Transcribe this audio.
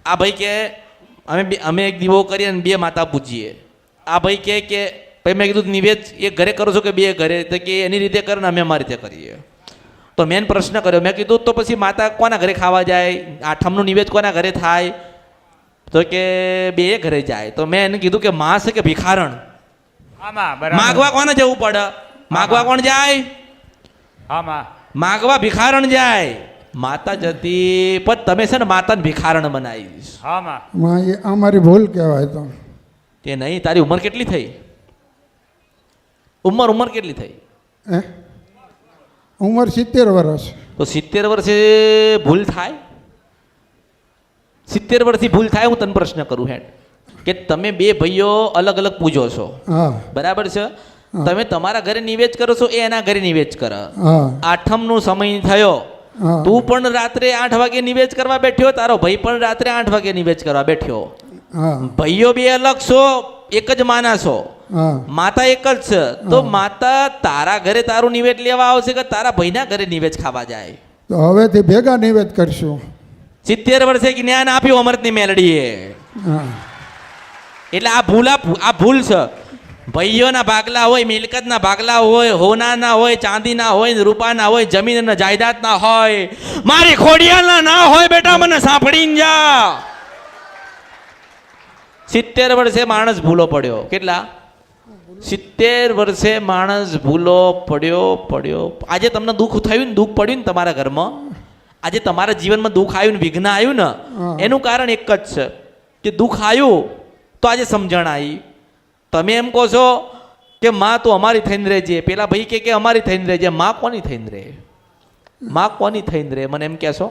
આ ભાઈ કે અમે એક દીવો કરીએ અને 2 માતા પૂજીએ. આ ભાઈ કે ભાઈ મેં કીધું નિવેદ એક ઘરે કરો છો કે 2 ઘરે? તો કે એની રીતે કરે ને અમે અમારી રીતે કરીએ. તો મેં પ્રશ્ન કર્યો, મેં કીધું તો પછી માતા કોના ઘરે ખાવા જાય? આઠમનું નિવેદ કોના ઘરે થાય? તો કે 2 ઘરે જાય. તો મેં એને કીધું કે માં છે કે ભિખારણ? માગવા કોને જવું પડે? માગવા કોણ જાય? માગવા ભિખારણ જાય. માતા જતી પણ તમે છે ને માતાને ભિખારણ બનાવીશ. અમારી ભૂલ કહેવાય. તો તે નહીં, તારી ઉંમર કેટલી થઈ? ઉંમર કેટલી થઈ? ઉંમર 70 વર્ષ. તો 70 વર્ષે ભૂલ થાય? 70 વર્ષથી ભૂલ થાય? હું તને પ્રશ્ન કરું હેડ કે તમે 2 ભાઈઓ અલગ અલગ પૂજો છો, બરાબર છે? તમે તમારા ઘરે નિવેદ કરો છો, એ એના ઘરે નિવેદ કરે. આઠમનો સમય થયો, તું પણ રાત્રે 8 વાગે નિવેદ કરવા બેઠ્યો, તારો ભાઈ પણ રાત્રે 8 વાગે નિવેદ કરવા બેઠ્યો. ભાઈઓ 2 અલગ છો, એક જ માના છો, માતા એક જ છે. તો માતા તારા ઘરે તારું નિવેદ લેવા આવશે કે તારા ભાઈના ઘરે નિવેદ ખાવા જાય? તો હવેથી ભેગા નિવેદ કરશું. 70 વર્ષે જ્ઞાન આપ્યું અમૃતની મેલડીએ. એટલે આ ભૂલ છે. ભાઈઓના ભાગલા હોય, મિલકતના ભાગલા હોય, હોનાના હોય, ચાંદીના હોય, રૂપાના હોય, જમીન અને જાયદાદના હોય, મારી ખોડિયાના ના હોય. બેટા મને સાંભળીને જા. 70 વર્ષે માણસ ભૂલો પડ્યો. કેટલા? 70 વર્ષે માણસ ભૂલો પડ્યો. આજે તમને દુઃખ થયું ને, દુઃખ પડ્યું ને તમારા ઘરમાં, આજે તમારા જીવનમાં દુઃખ આવ્યું ને, વિઘ્ન આવ્યું ને, એનું કારણ એક જ છે કે દુઃખ આવ્યું તો આજે સમજણ આવી. તમે એમ કહો છો કે માં તું અમારી થઈને રહેજે, પેલા ભાઈ કે અમારી થઈને રહેજે. માં કોની થઈને રહે? માં કોની થઈને રહે? મને એમ કહેશો?